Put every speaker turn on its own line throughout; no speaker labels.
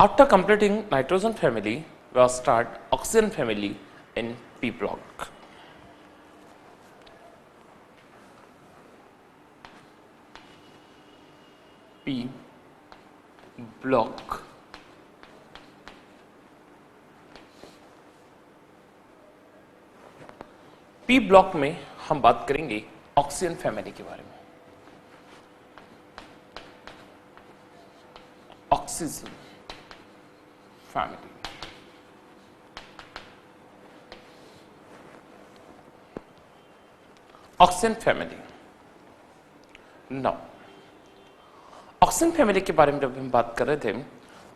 After completing nitrogen family, we will start oxygen family in P block. P block. P block में हम बात करेंगे oxygen family के बारे में। Oxygen family, oxygen family. Now oxygen family के बारे में जब हम बात कर रहे थे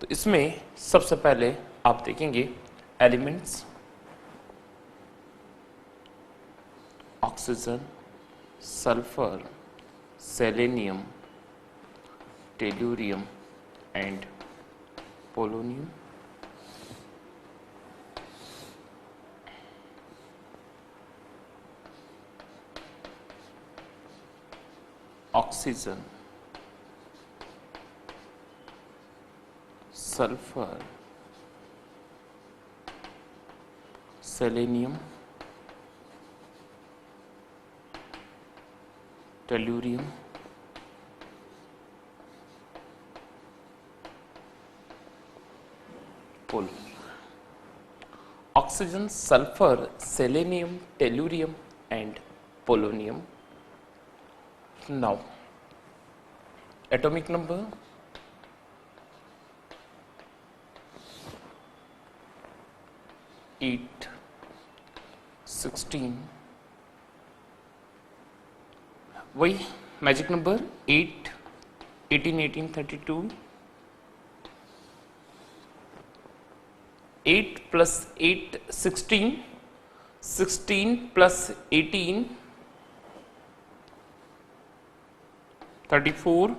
तो इसमें सबसे पहले आप देखेंगे elements oxygen, sulphur, selenium, tellurium and polonium. Oxygen, sulphur, selenium, tellurium, polonium. Oxygen, sulphur, selenium, tellurium and polonium. Now atomic number 8, 16, वही magic number 8, 18, 18, 32, 8 plus 8, 16, 16 plus 18, 34,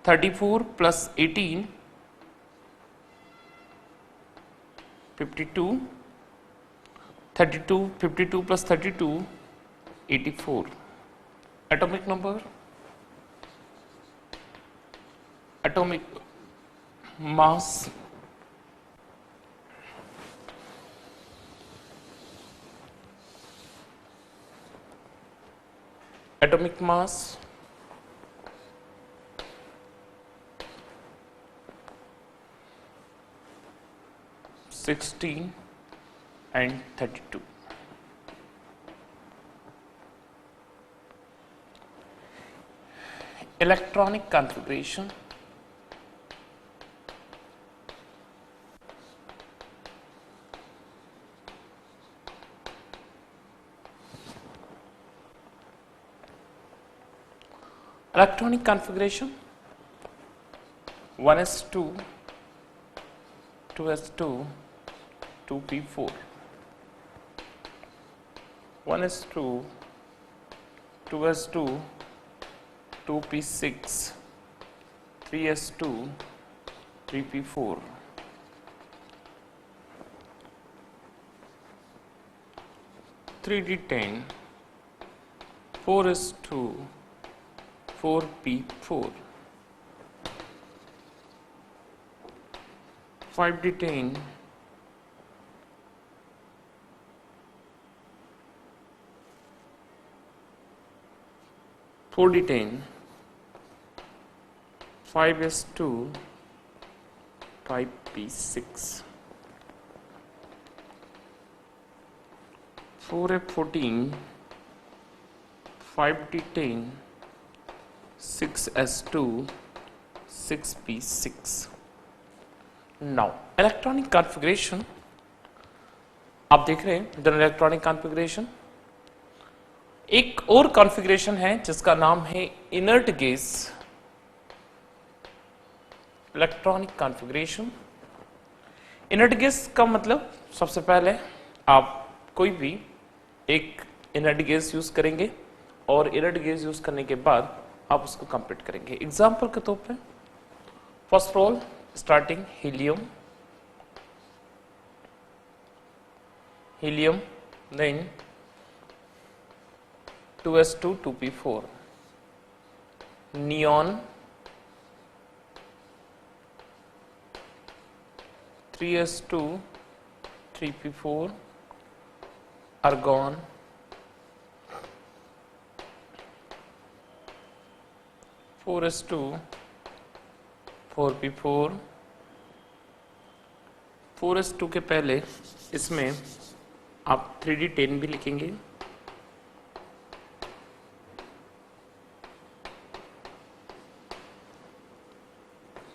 34 plus 18, 52, 32, 52 plus 32, 84. Atomic number, atomic mass, atomic mass 16 and 32. Electronic configuration, electronic configuration 1s2, 2s2, 2p4, 1s2, 2s2, 2p6, 3s2, 3p4, 3d10, 4s2, 4p4, 5d10, 4d10, 5s2, 5p6, 4f14, 5d10, 6s2, 6p6. Now electronic configuration आप देख रहे हैं, general electronic configuration. एक और configuration है जिसका नाम है inert gas electronic configuration. Inert gas का मतलब सबसे पहले आप कोई भी एक इनर्ट गैस यूज करेंगे और इनर्ट गैस यूज करने के बाद आप उसको कंप्लीट करेंगे। एग्जाम्पल के तौर पे first of all starting helium, then 2s2, 2p4, neon, 3s2 3p4 argon 4s2 4p4 4s2 के पहले इसमें आप 3d10 भी लिखेंगे,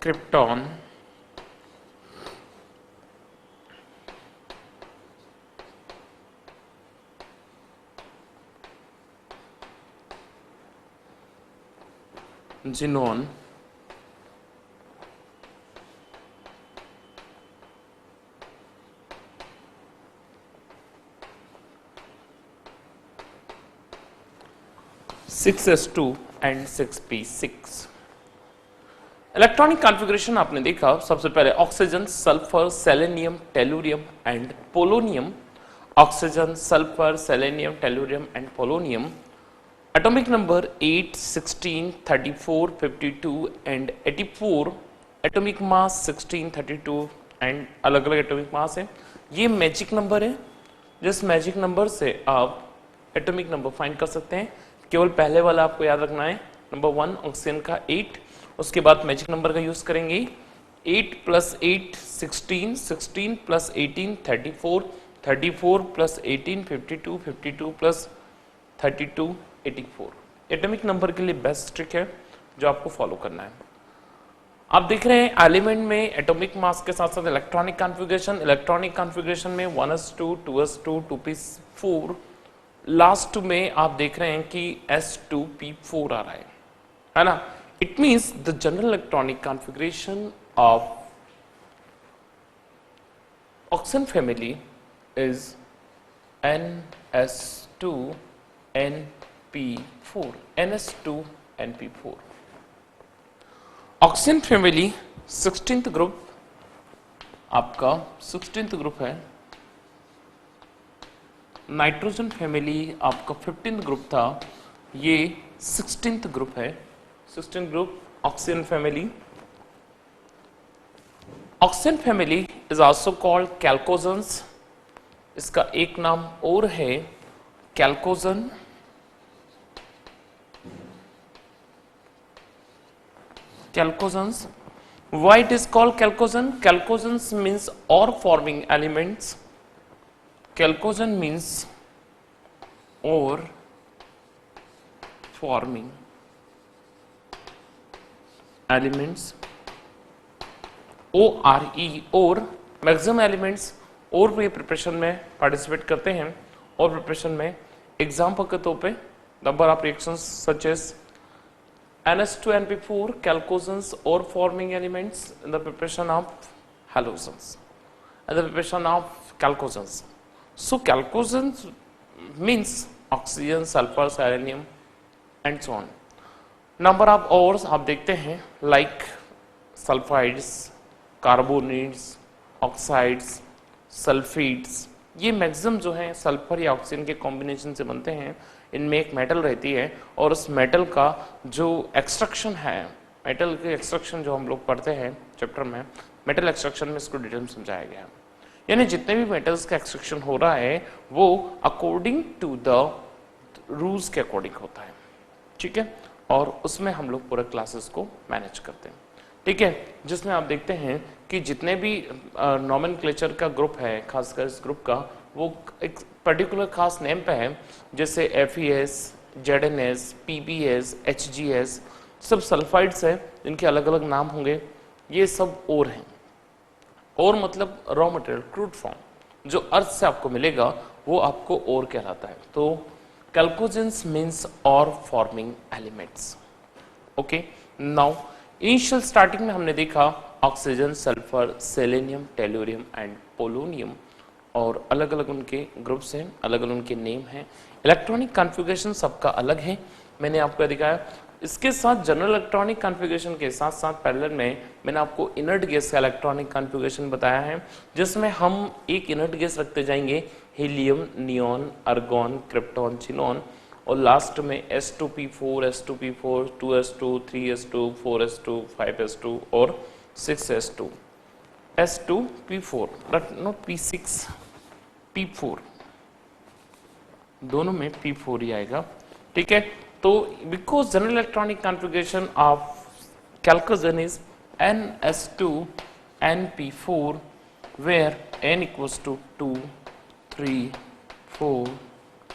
krypton xenon six S two and 6p6। Electronic configuration आपने देखा, सबसे पहले oxygen, sulphur, selenium, tellurium and polonium. Oxygen, sulphur, selenium, tellurium and polonium. Atomic number 8, 16, 34, 52 and 84। Atomic mass 16, 32 and अलग अलग एटॉमिक मास है। ये मैजिक नंबर है, जिस मैजिक नंबर से आप एटॉमिक नंबर फाइंड कर सकते हैं। केवल पहले वाला आपको याद रखना है, नंबर 1 ऑक्सीजन का 8, उसके बाद मैजिक नंबर का यूज करेंगे। 8 + 8 16, 16 + 18 34, 34 + 18 52, 52 + 32 84। एटॉमिक नंबर के लिए बेस्ट ट्रिक है जो आपको फॉलो करना है। आप देख रहे हैं एलिमेंट में एटॉमिक मास के साथ साथ इलेक्ट्रॉनिक कॉन्फ़िगरेशन। इलेक्ट्रॉनिक कॉन्फ़िगरेशन में 1s2 2s2 2p4, लास्ट में आप देख रहे हैं कि s2p4 आ रहा है ना। It means the general electronic configuration of oxygen family is ns2 np4, ns2 np4। Oxygen family 16th group, आपका 16th ग्रुप है। नाइट्रोजन फैमिली आपका 15th ग्रुप था, ये 16th ग्रुप है। 16th group oxygen family. Oxygen family is also called chalcogens. इसका एक नाम और है chalcogen. Chalcogens. Why it is called chalcogen? Chalcogens means ore forming elements. Chalcogen means ore forming elements. ORE, ore। Maximum elements और पे preparation में participate करते हैं। और प्रिपरेशन में एग्जाम्पल के तौर पे number of reactions such as ns2 np4 chalcogens ore forming elements in the preparation of halogens and the preparation of chalcogens. So chalcogens means oxygen, sulfur, selenium and so on. Number of ores आप देखते हैं like sulfides, carbonates, oxides, sulphates. ये maximum जो है sulphur या oxygen के combination से बनते हैं। इनमें एक मेटल रहती है और उस मेटल का जो एक्सट्रैक्शन है, मेटल के एक्सट्रैक्शन जो हम लोग पढ़ते हैं चैप्टर में, मेटल एक्सट्रैक्शन में इसको डिटेल में समझाया गया है। यानी जितने भी मेटल्स का एक्सट्रैक्शन हो रहा है वो अकॉर्डिंग टू द रूल्स के अकॉर्डिंग होता है, ठीक है। और उसमें हम लोग पूरे क्लासेस को मैनेज करते हैं, ठीक है। जिसमें आप देखते हैं कि जितने भी नॉमेनक्लेचर का ग्रुप है, खासकर इस ग्रुप का, वो एक पर्टिकुलर खास नेम पे है। जैसे FeS, ZnS, PbS, HgS, सब सल्फाइड्स हैं जिनके अलग अलग नाम होंगे। ये सब और हैं। और मतलब रॉ मटेरियल, क्रूड फॉर्म जो अर्थ से आपको मिलेगा वो आपको और कहलाता है। तो कैल्कोजेंस मीन्स और forming elements. Okay, now initial starting में हमने देखा oxygen, sulphur, selenium, tellurium and polonium, और अलग अलग उनके ग्रुप्स हैं, अलग अलग उनके नेम हैं। इलेक्ट्रॉनिक कॉन्फ़िगरेशन सबका अलग है, मैंने आपको दिखाया। इसके साथ जनरल इलेक्ट्रॉनिक कॉन्फ़िगरेशन के साथ साथ पैरेलल में मैंने आपको इनर्ट गैस का इलेक्ट्रॉनिक कॉन्फ़िगरेशन बताया है, जिसमें हम एक इनर्ट गैस रखते जाएंगे, helium, neon, argon, krypton, xenon, और लास्ट में s2p4, s2p4, 2s2, 3s2, 4s2, 5s2 और 6s2। S2P4 not P6 P4 दोनों में P4 ही आएगा, ठीक है। तो because general electronic configuration of chalcogen is NS2 NP4 where n equals to 2 3 4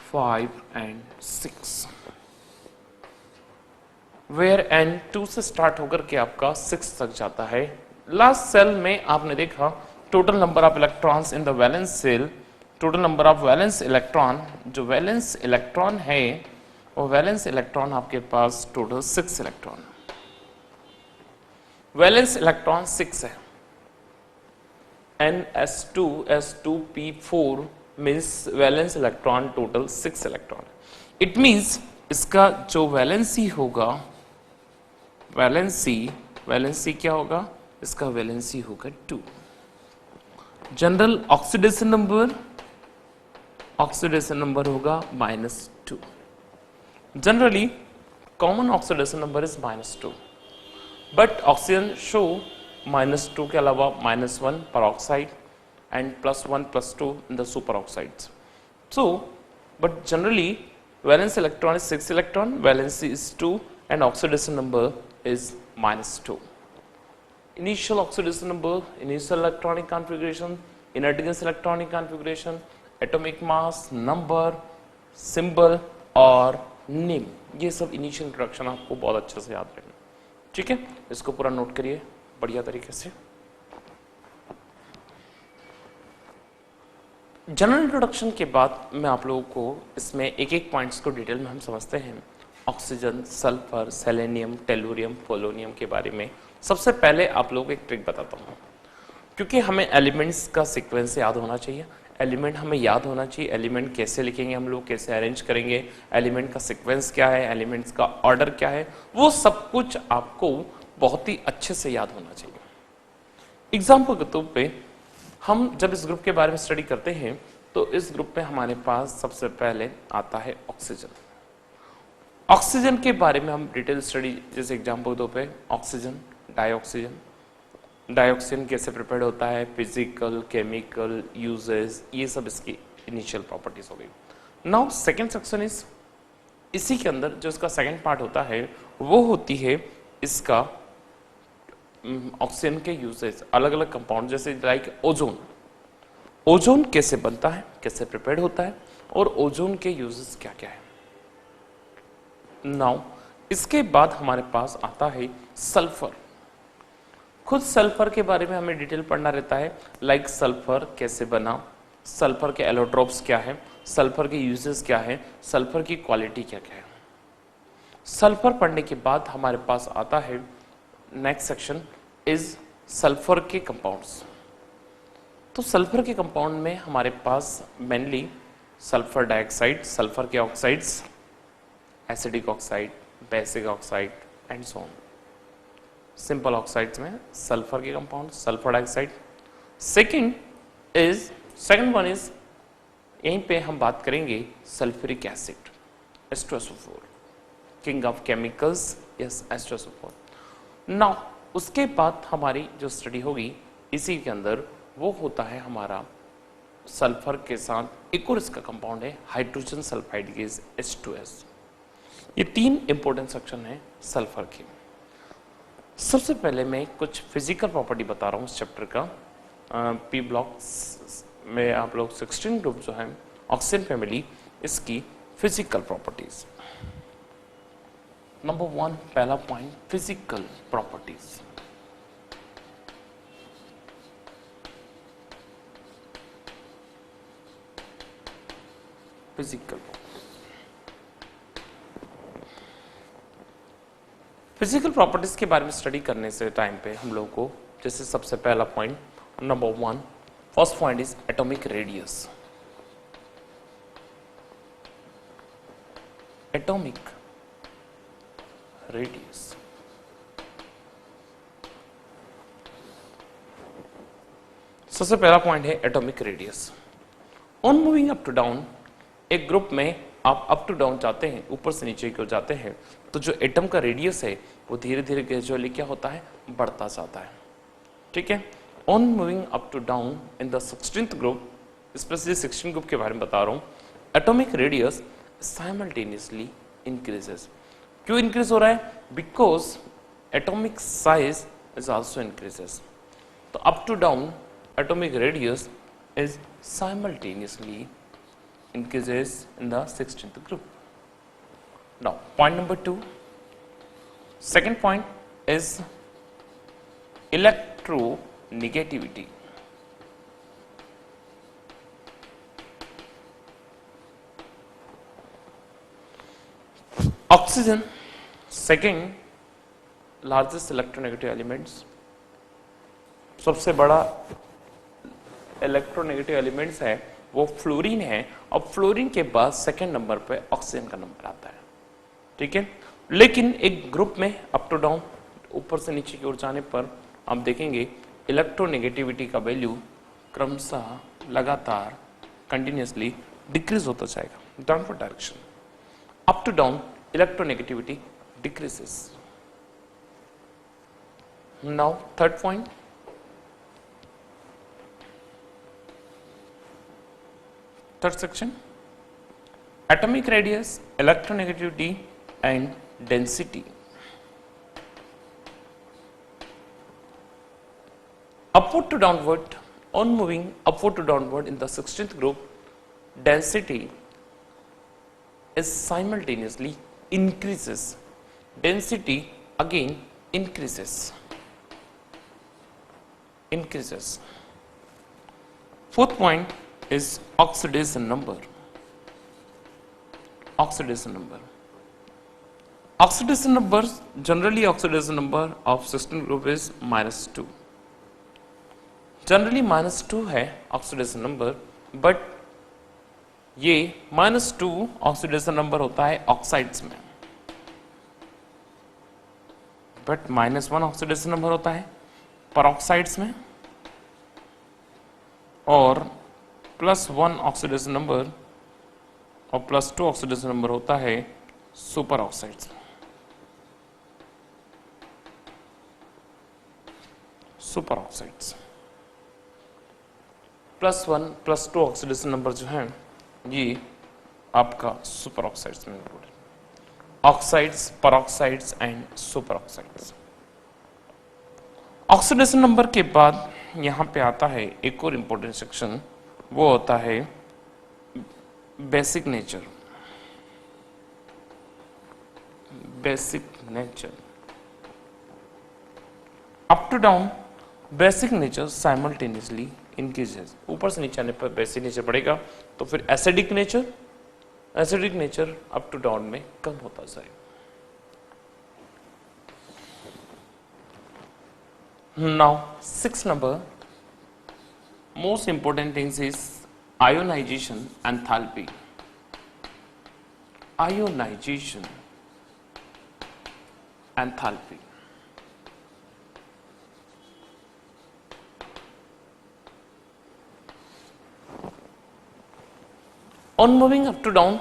5 and 6 where n 2 से स्टार्ट होकर के आपका 6 तक जाता है। लास्ट सेल में आपने देखा total number of electrons in the valence shell, total number of valence electron, जो वैलेंस इलेक्ट्रॉन है वो वैलेंस इलेक्ट्रॉन आपके पास टोटल 6 इलेक्ट्रॉन, वैलेंस इलेक्ट्रॉन 6 है। NS2 S2P4 means valence electron total 6 electron. It means इसका जो वैलेंसी होगा, valency क्या होगा, इसका वैलेंसी होगा 2। जनरल ऑक्सीडेशन नंबर होगा -2। Generally common oxidation number is -2, but oxygen show -2 के अलावा -1 peroxide and +1 +2 in the superoxides. So, but generally valence electron is 6 electron, valency is 2 and oxidation number is -2. Initial oxidation number, initial electronic configuration, inert gas electronic configuration, atomic mass, number, symbol और name, ये सब initial introduction आपको बहुत अच्छे से याद रखना, ठीक है। इसको पूरा नोट करिए बढ़िया तरीके से। जनरल इंट्रोडक्शन के बाद मैं आप लोगों को इसमें एक एक पॉइंट्स को डिटेल में हम समझते हैं। Oxygen, sulphur, selenium, tellurium, polonium के बारे में सबसे पहले आप लोगों को एक ट्रिक बताता हूँ, क्योंकि हमें एलिमेंट्स का सीक्वेंस याद होना चाहिए, एलिमेंट हमें याद होना चाहिए, एलिमेंट कैसे लिखेंगे हम लोग, कैसे अरेंज करेंगे, एलिमेंट का सीक्वेंस क्या है, एलिमेंट्स का ऑर्डर क्या है, वो सब कुछ आपको बहुत ही अच्छे से याद होना चाहिए। एग्जाम्पल के तौर पे हम जब इस ग्रुप के बारे में स्टडी करते हैं तो इस ग्रुप में हमारे पास सबसे पहले आता है ऑक्सीजन। ऑक्सीजन के बारे में हम डिटेल स्टडी, जैसे एग्जाम्पल के तौर पे ऑक्सीजन, डाइऑक्सीजन कैसे प्रिपेयर होता है, फिजिकल, केमिकल यूजेस, ये सब इसकी इनिशियल प्रॉपर्टीज हो गई। नाउ सेकेंड सेक्शन इज, इसी के अंदर जो इसका सेकेंड पार्ट होता है वो होती है इसका ऑक्सीजन के यूजेस, अलग अलग कंपाउंड, जैसे लाइक ओजोन कैसे बनता है, कैसे प्रिपेयर होता है और ओजोन के यूजेस क्या क्या है। नाउ इसके बाद हमारे पास आता है सल्फर। खुद सल्फर के बारे में हमें डिटेल पढ़ना रहता है, लाइक सल्फर कैसे बना, सल्फर के एलोट्रोप्स क्या है, सल्फर के यूजेस क्या है, सल्फर की क्वालिटी क्या क्या है। सल्फर पढ़ने के बाद हमारे पास आता है नेक्स्ट सेक्शन इज सल्फर के कंपाउंड्स। तो सल्फर के कंपाउंड में हमारे पास मेनली सल्फर डाइऑक्साइड, सल्फर के oxides, acidic oxide, basic oxide and so on. Simple oxides में सल्फर के compound, sulphur dioxide. Second one is, यहीं पे हम बात करेंगे sulphuric acid, H2SO4, king of chemicals, yes H2SO4। Now उसके बाद हमारी जो स्टडी होगी इसी के अंदर वो होता है हमारा सल्फर के साथ एक और इसका कंपाउंड है हाइड्रोजन सल्फाइड गैस H2S। ये 3 इंपॉर्टेंट सेक्शन है सल्फर के। सबसे पहले मैं कुछ फिजिकल प्रॉपर्टी बता रहा हूँ इस चैप्टर का। पी ब्लॉक में आप लोग 16 ग्रुप जो है ऑक्सीजन फैमिली, इसकी फिजिकल प्रॉपर्टीज। नंबर 1 पहला point, physical properties. Physical properties के बारे में स्टडी करने से टाइम पे हम लोगों को, जैसे सबसे पहला point number 1, first point is atomic radius. Atomic radius, सबसे पहला पॉइंट है atomic radius. On moving up to down, एक ग्रुप में आप अप टू डाउन जाते हैं, ऊपर से नीचे की ओर जाते हैं, तो जो एटम का रेडियस है वो धीरे धीरे ग्रेजुअली क्या होता है, बढ़ता जाता है। ठीक है, on moving up to down in the 16th group, specially 16 group के बारे में बता रहा हूं, एटॉमिक रेडियस साइमल्टेनियसली इंक्रीजेस। क्यों इंक्रीज हो रहा है? Because atomic size is also increases. तो up to down atomic radius is simultaneously increases in the 16th group. Now, point number 2. Second point is electronegativity. Oxygen, second largest electronegative elements. सबसे बड़ा electronegative elements है वो fluorine है, और fluorine के बाद second number पे ऑक्सीजन का नंबर आता है, ठीक है। लेकिन एक ग्रुप में अप टू डाउन, ऊपर से नीचे की ओर जाने पर आप देखेंगे इलेक्ट्रोनेगेटिविटी का वैल्यू क्रमशः लगातार कंटिन्यूसली डिक्रीज होता जाएगा, downward direction. Up to down electronegativity decreases. Now third point, third section, atomic radius, electronegativity and density. Upward to downward, on moving upward to downward in the 16th group, density is simultaneously increases. Density again increases. Fourth point is oxidation number. Oxidation number, generally oxidation number of 16 group is -2. Generally -2 है oxidation number, but ये -2 oxidation number होता है oxides में, but -1 oxidation number होता है परऑक्साइड्स में, और +1 oxidation number और +2 ऑक्सीडेशन नंबर होता है super oxides. Super oxides +1 +2 oxidation number जो है ये आपका सुपर ऑक्साइड्स में included, oxides, peroxides and super oxides. Oxidation number के बाद यहां पे आता है एक और इंपॉर्टेंट सेक्शन, वो होता है basic nature. Up to down basic nature simultaneously increases. ऊपर से नीचे आने पर बेसिक नेचर बढ़ेगा, तो फिर acidic nature up to down में कम होता जाएगा। Now 6 number, most important things is ionization enthalpy. Ionization enthalpy. On moving up to down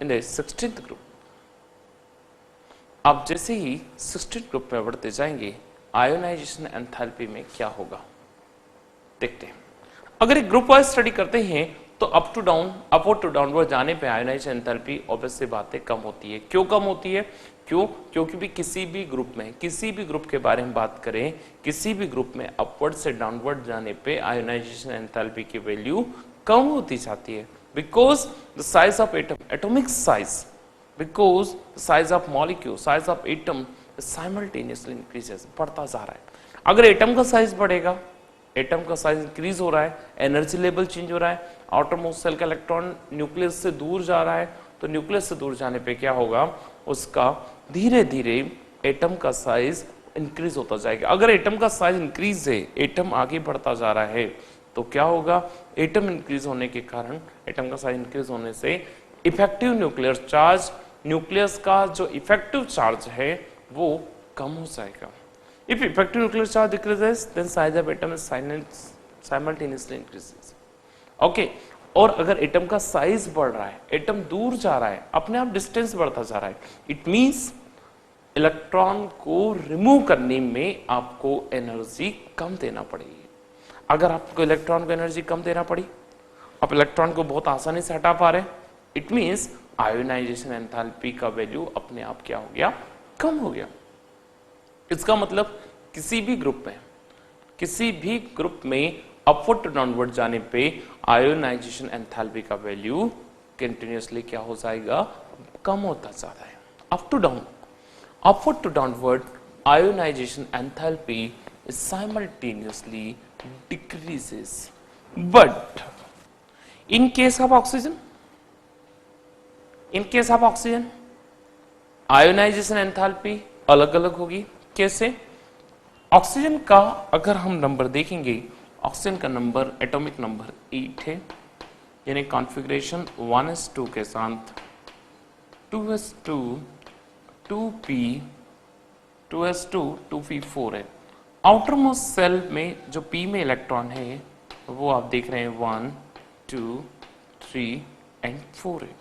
in the 16th group, आप जैसे ही 16th ग्रुप में बढ़ते जाएंगे आयोनाइजेशन एंथैल्पी में क्या होगा देखते हैं। अगर एक ग्रुप वाइज स्टडी करते हैं तो up to down, upward to downward जाने पे आयोनाइजेशन एंथैल्पी ऑब्वियस सी बातें कम होती है। क्यों कम होती है? क्योंकि भी किसी भी ग्रुप के बारे में बात करें, किसी भी ग्रुप में अपवर्ड से डाउनवर्ड जाने पे आयोनाइजेशन एंथैल्पी की वैल्यू कम होती जाती है, because the size of atom, atomic size, because the size of molecule, size of atom simultaneously increases, बढ़ता जा रहा है। अगर एटम का साइज बढ़ेगा, एटम का साइज इंक्रीज हो रहा है, एनर्जी लेवल चेंज हो रहा है, आउटर मोस्ट सेल का इलेक्ट्रॉन न्यूक्लियस से दूर जा रहा है, तो न्यूक्लियस से दूर जाने पे क्या होगा, उसका धीरे धीरे एटम का साइज इंक्रीज होता जाएगा। अगर एटम का साइज इंक्रीज है, एटम आगे बढ़ता जा रहा है, तो क्या होगा, एटम इंक्रीज होने के कारण, एटम का साइज इंक्रीज होने से इफेक्टिव न्यूक्लियर चार्ज, न्यूक्लियस का जो इफेक्टिव चार्ज है वो कम हो जाएगा। If effective nuclear charge decreases, then size of atom is simultaneously increases. Okay, और अगर एटम का साइज बढ़ रहा है, एटम दूर जा रहा है, अपने आप डिस्टेंस बढ़ता जा रहा है, इट मींस इलेक्ट्रॉन को रिमूव करने में आपको एनर्जी कम देना पड़ेगी। अगर आपको इलेक्ट्रॉन को एनर्जी कम देना पड़ी, आप इलेक्ट्रॉन को बहुत आसानी से हटा पा रहे, इट मींस आयोनाइजेशन एंथैल्पी का वैल्यू अपने आप क्या हो गया, कम हो गया। इसका मतलब किसी भी ग्रुप में अपवर्ड टू डाउनवर्ड जाने पे आयोनाइजेशन एंथैल्पी का वैल्यू कंटिन्यूअसली क्या हो जाएगा, कम होता जाता है। Up to down, upward to downward, ionization enthalpy is simultaneously decreases. But in case of oxygen, ionization enthalpy अलग अलग होगी। कैसे? ऑक्सीजन का अगर हम नंबर देखेंगे, ऑक्सीजन का नंबर एटॉमिक नंबर 8 है, यानी कॉन्फ़िगरेशन 1s2 के साथ 2s2 2p 2s2 2p4 है। आउटर मोस्ट सेल में जो p में इलेक्ट्रॉन है वो आप देख रहे हैं 1 2 3 एंड 4 है।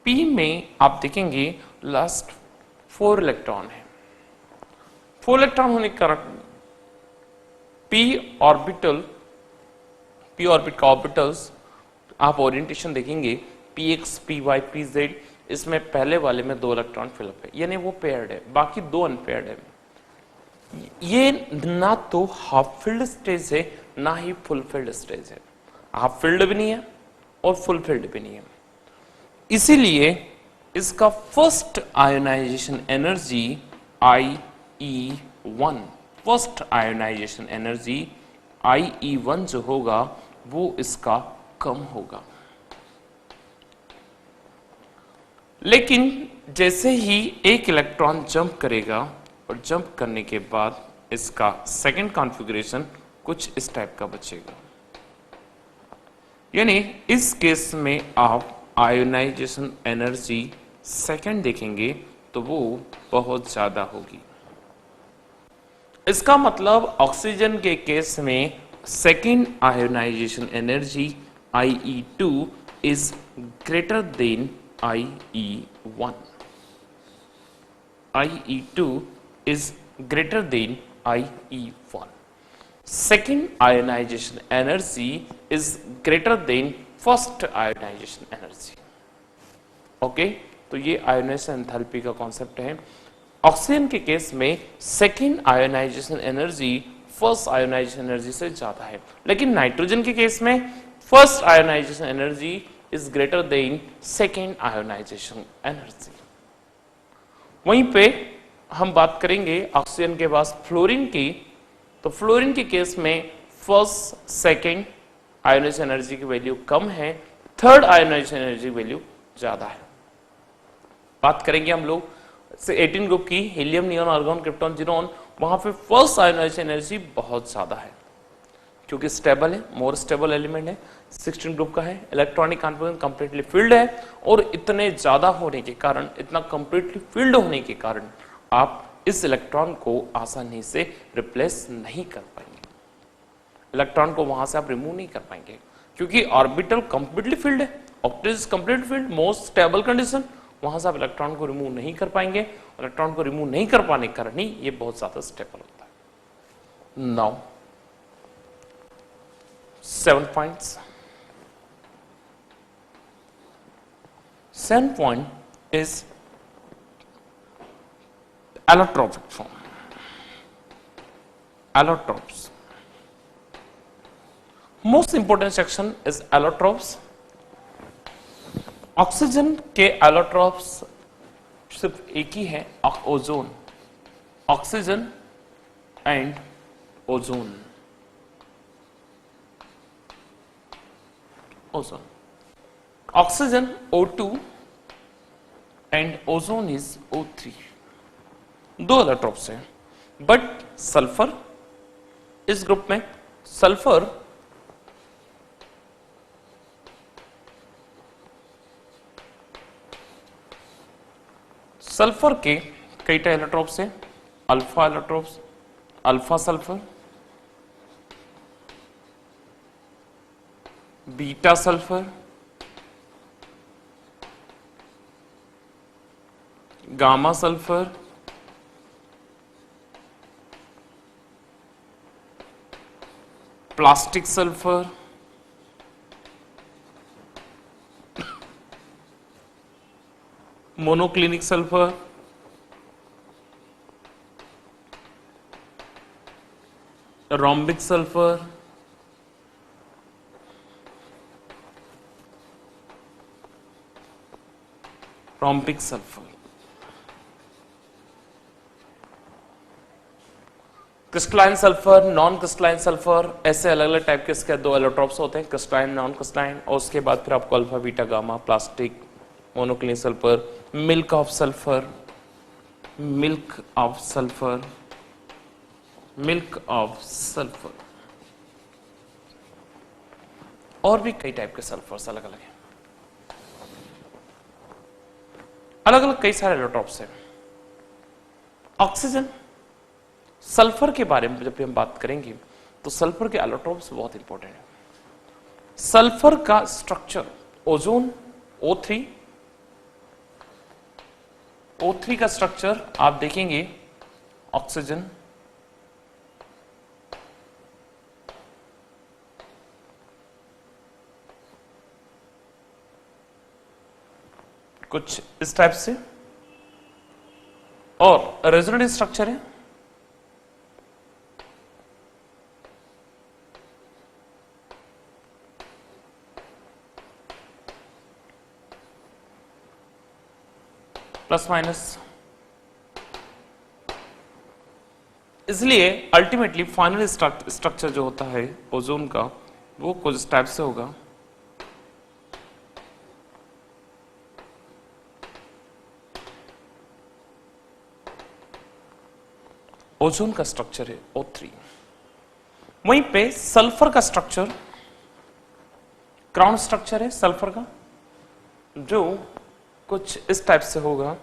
p में आप देखेंगे लास्ट 4 इलेक्ट्रॉन है। 4 इलेक्ट्रॉन होने के कारण p ऑर्बिट का ऑर्बिटल्स आप ओरिएंटेशन देखेंगे px py pz, इसमें पहले वाले में 2 इलेक्ट्रॉन फिलअप है, यानी वो पेयर्ड है, बाकी 2 अनपेयर्ड है। ये ना तो हाफ फिल्ड स्टेज है ना ही फुल फिल्ड स्टेज है, हाफ फिल्ड भी नहीं है और फुल फिल्ड भी नहीं है। इसीलिए इसका first ionization energy IE1, first ionization energy IE1 जो होगा वो इसका कम होगा। लेकिन जैसे ही एक इलेक्ट्रॉन जंप करेगा और जंप करने के बाद इसका सेकंड कॉन्फ़िगरेशन कुछ इस टाइप का बचेगा, यानी इस केस में आप आयोनाइजेशन एनर्जी सेकंड देखेंगे तो वो बहुत ज्यादा होगी। इसका मतलब ऑक्सीजन के केस में second ionisation energy IE2 is greater than IE1. IE2 is greater than IE1. Second ionization energy is greater than first ionization energy. Okay, तो ये आयोनाइजेशन एंथैल्पी का कॉन्सेप्ट है। ऑक्सीजन के केस में second ionization energy first ionization energy से ज्यादा है, लेकिन नाइट्रोजन के केस में first ionization energy is greater than second ionization energy. वहीं पे हम बात करेंगे ऑक्सीजन के बाद फ्लोरीन की, तो फ्लोरीन के केस में फर्स्ट सेकंड आयोनाइजेशन एनर्जी की वैल्यू कम है, थर्ड आयोनाइजेशन एनर्जी वैल्यू ज्यादा है। बात करेंगे हम लोग 18 ग्रुप की, हीलियम, नियॉन, आर्गॉन, क्रिप्टॉन, ज़ीरोन, वहां पे फर्स्ट आयोनाइजेशन एनर्जी बहुत ज्यादा है क्योंकि स्टेबल है, मोर स्टेबल एलिमेंट है। 16 ग्रुप का है, इलेक्ट्रॉनिक कॉन्फिगरेशन कंप्लीटली फील्ड है, और इतने ज्यादा होने के कारण, इतना कंप्लीटली फील्ड होने के कारण आप इस इलेक्ट्रॉन को आसानी से रिप्लेस नहीं कर पाएंगे। इलेक्ट्रॉन को वहां से आप रिमूव नहीं कर पाएंगे क्योंकि ऑर्बिटल कंप्लीटली फील्ड है, optics complete field, most stable condition, वहां से आप इलेक्ट्रॉन को रिमूव नहीं कर पाएंगे। इलेक्ट्रॉन को रिमूव नहीं कर पाने के कारण ही ये बहुत ज्यादा स्टेबल होता है। Now 7 points. 7 point is allotropic form. Allotropes. Most important section is allotropes. Oxygen के एलोट्रोप्स सिर्फ एक ही है, ozone, oxygen and ozone. Ozone, oxygen O2 and ozone is O3, 2 allotropes हैं। बट सल्फर, इस ग्रुप में सल्फर के कई एलोट्रोप्स हैं, alpha allotropes, alpha sulphur, beta sulphur, gamma sulphur, plastic sulphur, monoclinic sulphur, rhombic sulphur, rhombic sulphur. Crystalline sulphur, non crystalline sulphur, ऐसे अलग अलग type के इसके दो एलोट्रॉप्स होते हैं, क्रिस्टलाइन, नॉन क्रिस्टलाइन। और उसके बाद फिर आपको alpha, beta, gamma, plastic, monoclinic sulphur, milk of sulphur, milk of sulphur, milk of sulphur, और भी कई टाइप के सल्फर्स अलग अलग हैं, अलग अलग कई सारे एलोट्रॉप्स हैं। ऑक्सीजन, सल्फर के बारे में जब भी हम बात करेंगे तो सल्फर के एलोट्रॉप्स बहुत इंपॉर्टेंट है। सल्फर का स्ट्रक्चर, ओजोन O3, O3 का स्ट्रक्चर आप देखेंगे, ऑक्सीजन, कुछ इस टाइप से, और रेजोनेंट स्ट्रक्चर है प्लस माइनस। इसलिए अल्टीमेटली फाइनल स्ट्रक्चर जो होता है ओजोन का वो कुछ टाइप से होगा, ओजोन का स्ट्रक्चर है O3। वहीं पे सल्फर का स्ट्रक्चर, क्राउन स्ट्रक्चर है सल्फर का, जो कुछ इस टाइप से होगा,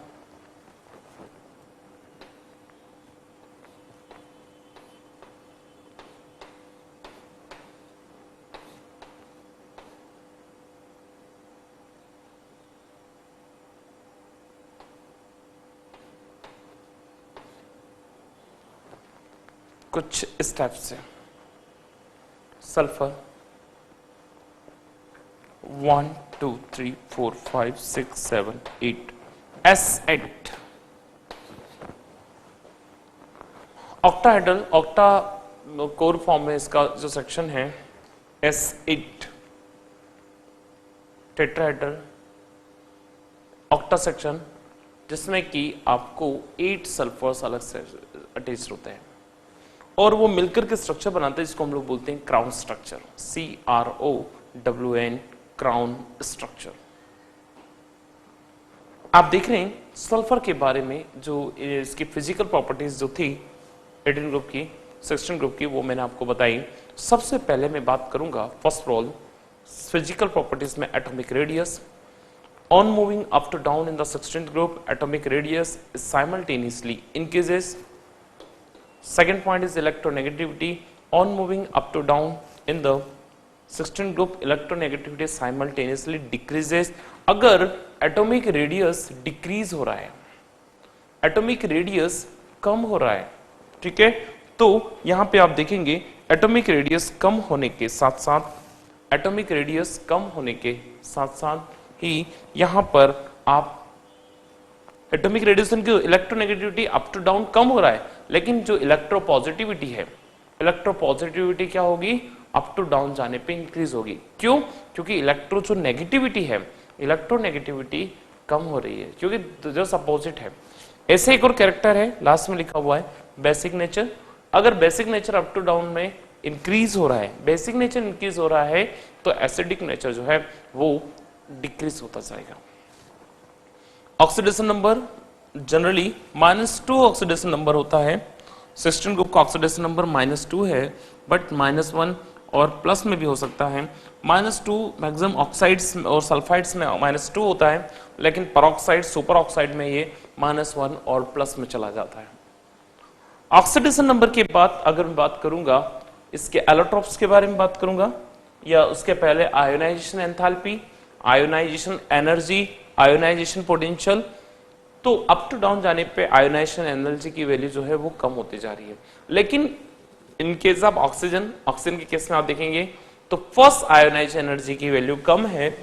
कुछ इस टाइप से sulphur 1 2 3 4 5 6 7 8 S8। Octahedral, octa core form में इसका जो सेक्शन है S8। टेट्राहेड्रल, ऑक्टा सेक्शन, जिसमें कि आपको 8 सल्फर्स अलग से अटैच होते हैं और वो मिलकर के स्ट्रक्चर बनाते हैं जिसको हम लोग बोलते हैं crown structure, CROWN, crown structure. आप देख रहे हैं सल्फर के बारे में जो इसकी फिजिकल प्रॉपर्टीज जो थी 18 ग्रुप की, 16 ग्रुप की, वो मैंने आपको बताई। सबसे पहले मैं बात करूंगा first of all physical properties में atomic radius, on moving up to down in the 16th group atomic radius simultaneously increases. Second point is electronegativity, on moving up to down in the 16th group electronegativity simultaneously decreases। अगर atomic radius decrease हो रहा है, atomic radius कम हो रहा है, ठीक है, तो यहां पे आप देखेंगे एटॉमिक रेडियस कम होने के साथ साथ, एटॉमिक रेडियस कम होने के साथ साथ ही यहां पर आप एटॉमिक रेडिएशन की electronegativity up to down calm हो रहा है, लेकिन जो इलेक्ट्रोपॉजिटिविटी है, इलेक्ट्रोपॉजिटिविटी क्या होगी, अप टू डाउन जाने पे इंक्रीज होगी। क्यों? क्योंकि इलेक्ट्रो जो नेगेटिविटी है, इलेक्ट्रोनेगेटिविटी कम हो रही है, क्योंकि जो अपोजिट है। ऐसे एक और कैरेक्टर है लास्ट में लिखा हुआ है बेसिक नेचर। अगर basic nature up to down में इंक्रीज हो रहा है, बेसिक नेचर इंक्रीज हो रहा है, तो एसिडिक नेचर जो है वो डिक्रीज होता जाएगा। Oxidation number generally -2 oxidation number होता है। 16 ग्रुप का ऑक्सीडेशन नंबर -2 है, बट -1 और प्लस में भी हो सकता है। -2 मैक्सिमम ऑक्साइड्स और सल्फाइड्स में -2 होता है, लेकिन परऑक्साइड, सुपर ऑक्साइड में ये -1 और प्लस में चला जाता है। ऑक्सीडेशन नंबर के बाद अगर मैं बात करूंगा इसके एलोट्रॉप्स के बारे में बात करूंगा, या उसके पहले ionization enthalpy, ionization energy, ionization potential, तो अप टू डाउन जाने पे आयोनाइजेशन एनर्जी की वैल्यू जो है वो कम होती जा रही है। लेकिन इन केस ऑफ ऑक्सीजन के केस में आप देखेंगे तो फर्स्ट आयोनाइजेशन एनर्जी की वैल्यू कम है,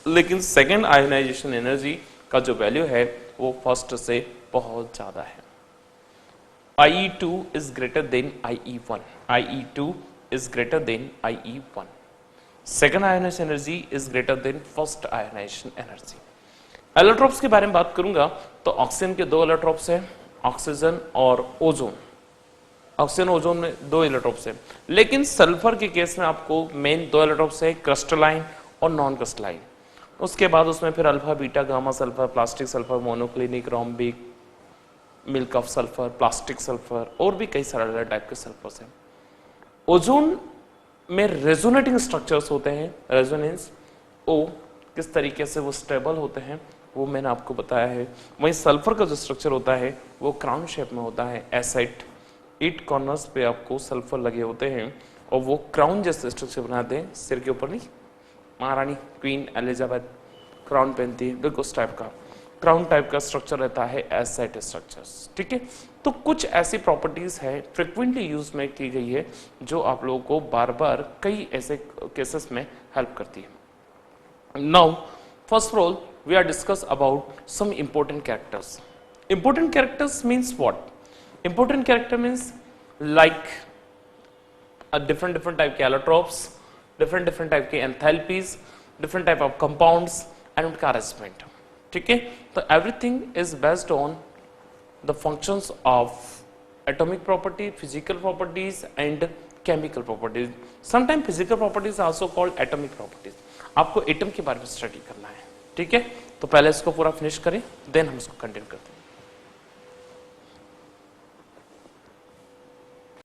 लेकिन सेकेंड आयोनाइजेशन एनर्जी का जो वैल्यू है वो फर्स्ट से बहुत ज्यादा है। IE2 is greater than IE1. IE2 is greater than IE1. Second ionization energy is greater than first ionization energy. Allotropes के बारे में बात करूंगा तो ऑक्सीजन के दो एलोट्रोप्स हैं, ऑक्सीजन और ओजोन। ऑक्सीजन ओजोन में दो एलोट्रोप्स हैं, लेकिन सल्फर के केस में आपको मेन दो एलोट्रोप्स है, क्रिस्टलाइन और नॉन क्रिस्टलाइन। उसके बाद उसमें फिर alpha beta gamma sulphur, plastic sulphur, monoclinic, rhombic, milk of sulphur, plastic sulphur और भी कई सारे अलग टाइप के सल्फर्स हैं। ओजोन में रेजोनेटिंग स्ट्रक्चर्स होते हैं, रेजोनेंस ओ किस तरीके से वो स्टेबल होते हैं वो मैंने आपको बताया है। वहीं सल्फर का जो स्ट्रक्चर होता है वो क्राउन शेप में होता है, एसाइट 8 कॉर्नर्स पे आपको सल्फर लगे होते हैं और वो क्राउन जैसे स्ट्रक्चर बनाते हैं, सिर के ऊपर नहीं, महारानी क्वीन एलिजाबेथ क्राउन पहनती है, बिल्कुल उस टाइप का क्राउन टाइप का स्ट्रक्चर रहता है, एसाइट स्ट्रक्चर्स। ठीक है, तो कुछ ऐसी प्रॉपर्टीज है फ्रिक्वेंटली यूज में की गई है जो आप लोगों को बार बार कई ऐसे केसेस में हेल्प करती है। Now first of all we are discuss about some important characters. Important characters means what? Important character means like a different type के allotropes, different type के enthalpies, different type of compounds and उनका arrangement. ठीक है, तो everything is based on the functions of atomic property, physical properties and chemical properties. Sometimes physical properties are also called atomic properties. आपको atom के बारे में study करना है, ठीक है, तो पहले इसको पूरा फिनिश करें, देन हम इसको कंटिन्यू करते हैं।